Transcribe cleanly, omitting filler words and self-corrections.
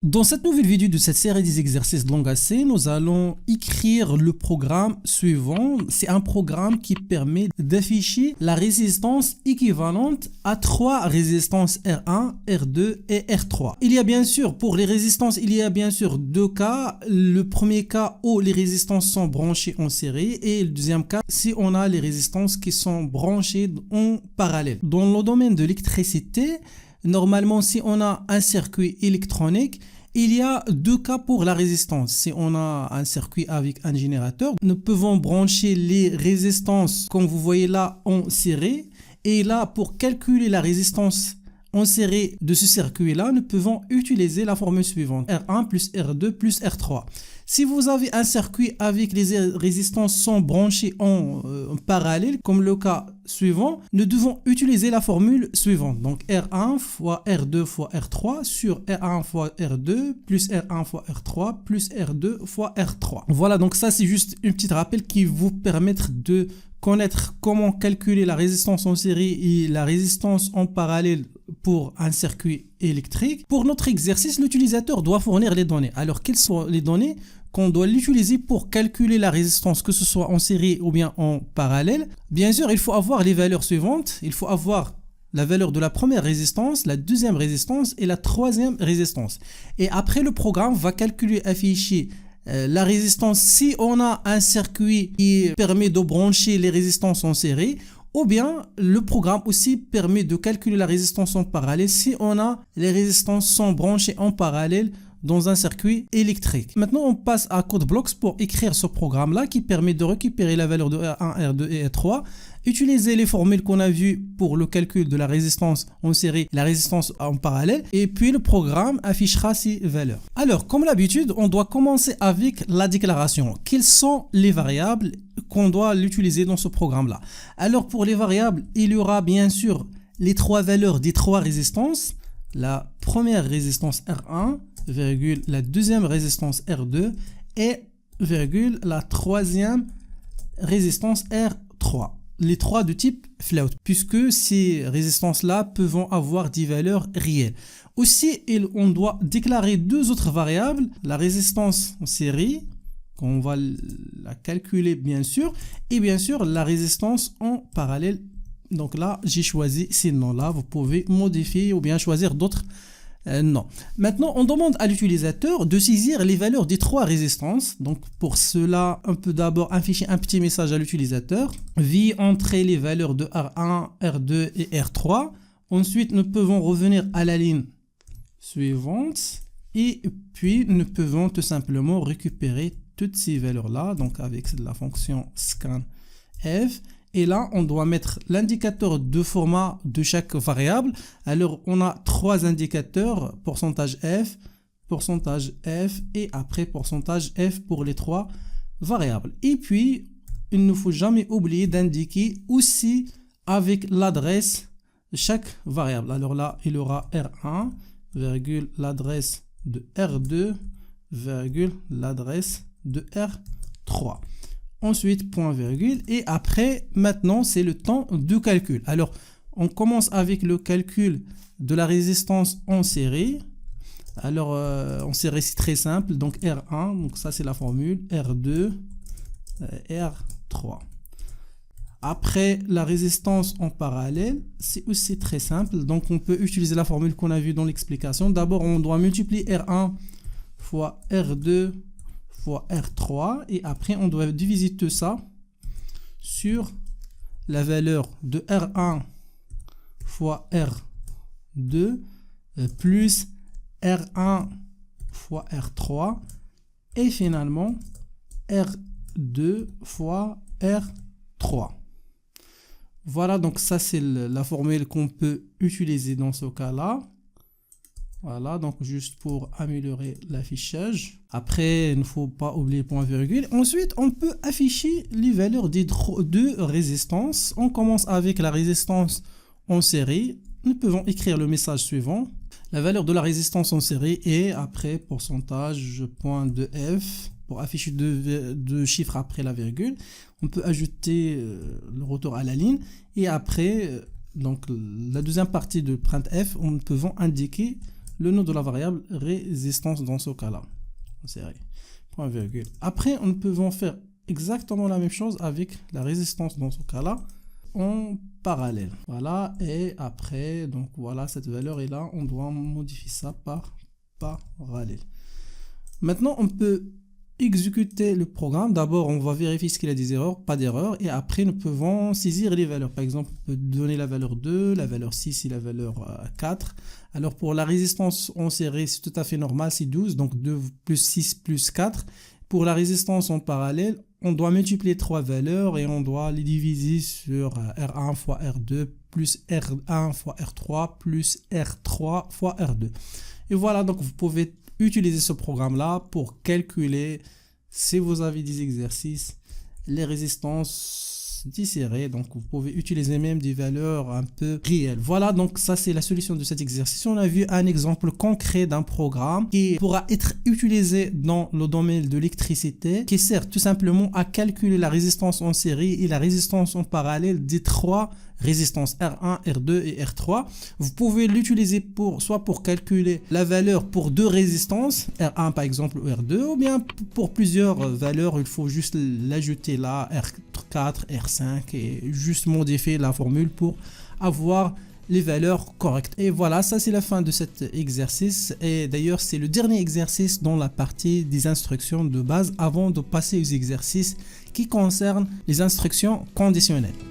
Dans cette nouvelle vidéo de cette série des exercices de langue AC, nous allons écrire le programme suivant. C'est un programme qui permet d'afficher la résistance équivalente à trois résistances R1, R2 et R3. Il y a bien sûr, pour les résistances, il y a bien sûr deux cas. Le premier cas où les résistances sont branchées en série et le deuxième cas si on a les résistances qui sont branchées en parallèle. Dans le domaine de l'électricité, normalement, si on a un circuit électronique, il y a deux cas pour la résistance. Si on a un circuit avec un générateur, nous pouvons brancher les résistances, comme vous voyez là, en série. Et là, pour calculer la résistance en série de ce circuit-là, nous pouvons utiliser la formule suivante. R1 plus R2 plus R3. Si vous avez un circuit avec les résistances sont branchées en parallèle, comme le cas suivant, nous devons utiliser la formule suivante. Donc R1 fois R2 fois R3 sur R1 fois R2 plus R1 fois R3 plus R2 fois R3. Voilà, donc ça c'est juste un petit rappel qui vous permettre de connaître comment calculer la résistance en série et la résistance en parallèle pour un circuit électrique. Pour notre exercice, l'utilisateur doit fournir les données. Alors, quelles sont les données qu'on doit l'utiliser pour calculer la résistance, que ce soit en série ou bien en parallèle? Bien sûr, il faut avoir les valeurs suivantes. Il faut avoir la valeur de la première résistance, la deuxième résistance et la troisième résistance. Et après, le programme va calculer, afficher la résistance si on a un circuit qui permet de brancher les résistances en série, ou bien le programme aussi permet de calculer la résistance en parallèle si on a les résistances sont branchées en parallèle dans un circuit électrique. Maintenant, on passe à CodeBlocks pour écrire ce programme-là qui permet de récupérer la valeur de R1, R2 et R3, utiliser les formules qu'on a vues pour le calcul de la résistance en série, la résistance en parallèle, et puis le programme affichera ces valeurs. Alors, comme d'habitude, on doit commencer avec la déclaration. Quelles sont les variables qu'on doit l'utiliser dans ce programme-là? Alors, pour les variables, il y aura bien sûr les trois valeurs des trois résistances. La première résistance R1, virgule, la deuxième résistance R2 et virgule, la troisième résistance R3. Les trois de type float, puisque ces résistances-là peuvent avoir des valeurs réelles. Aussi, on doit déclarer deux autres variables, la résistance en série, qu'on va la calculer bien sûr, et bien sûr la résistance en parallèle. Donc là, j'ai choisi ces noms-là. Vous pouvez modifier ou bien choisir d'autres noms. Maintenant, on demande à l'utilisateur de saisir les valeurs des trois résistances. Donc pour cela, on peut d'abord afficher un petit message à l'utilisateur. Veuillez entrer les valeurs de R1, R2 et R3. Ensuite, nous pouvons revenir à la ligne suivante. Et puis, nous pouvons tout simplement récupérer toutes ces valeurs-là. Donc avec la fonction scanf. Et là, on doit mettre l'indicateur de format de chaque variable. Alors, on a trois indicateurs, pourcentage F et après pourcentage F pour les trois variables. Et puis, il ne faut jamais oublier d'indiquer aussi avec l'adresse de chaque variable. Alors là, il y aura R1, virgule, l'adresse de R2, virgule, l'adresse de R3. Ensuite, point virgule, et après, maintenant, c'est le temps de calcul. Alors, on commence avec le calcul de la résistance en série. Alors, en série, c'est très simple. Donc, R1, donc ça, c'est la formule. R2, R3. Après, la résistance en parallèle, c'est aussi très simple. Donc, on peut utiliser la formule qu'on a vue dans l'explication. D'abord, on doit multiplier R1 fois R2 fois R3 et après on doit diviser tout ça sur la valeur de R1 fois R2 plus R1 fois R3 et finalement R2 fois R3. Voilà, donc ça c'est la formule qu'on peut utiliser dans ce cas-là. Voilà, donc juste pour améliorer l'affichage. Après, il ne faut pas oublier point virgule. Ensuite, on peut afficher les valeurs des deux résistances. On commence avec la résistance en série. Nous pouvons écrire le message suivant. La valeur de la résistance en série est après pourcentage point de F pour afficher deux chiffres après la virgule. On peut ajouter le retour à la ligne et après, donc la deuxième partie de printf, on peut indiquer le nom de la variable résistance dans ce cas-là. En série. Point virgule. Après, nous pouvons faire exactement la même chose avec la résistance dans ce cas-là en parallèle. Voilà, et après, donc voilà, cette valeur est là, on doit modifier ça par parallèle. Maintenant, on peut exécuter le programme. D'abord, on va vérifier ce qu'il a des erreurs, pas d'erreurs, et après, nous pouvons saisir les valeurs. Par exemple, on peut donner la valeur 2, la valeur 6 et la valeur 4. Alors, pour la résistance en série, c'est tout à fait normal, c'est 12, donc 2 plus 6 plus 4. Pour la résistance en parallèle, on doit multiplier 3 valeurs et on doit les diviser sur R1 fois R2 plus R1 fois R3 plus R3 fois R2. Et voilà, donc vous pouvez utiliser ce programme-là pour calculer, si vous avez des exercices, les résistances différées. Donc vous pouvez utiliser même des valeurs un peu réelles. Voilà, donc ça c'est la solution de cet exercice. On a vu un exemple concret d'un programme qui pourra être utilisé dans le domaine de l'électricité, qui sert tout simplement à calculer la résistance en série et la résistance en parallèle des trois résistances R1, R2 et R3. Vous pouvez l'utiliser soit pour calculer la valeur pour deux résistances, R1 par exemple ou R2, ou bien pour plusieurs valeurs, il faut juste l'ajouter là, R4, R5 et juste modifier la formule pour avoir les valeurs correctes. Et voilà, ça c'est la fin de cet exercice. Et d'ailleurs, c'est le dernier exercice dans la partie des instructions de base avant de passer aux exercices qui concernent les instructions conditionnelles.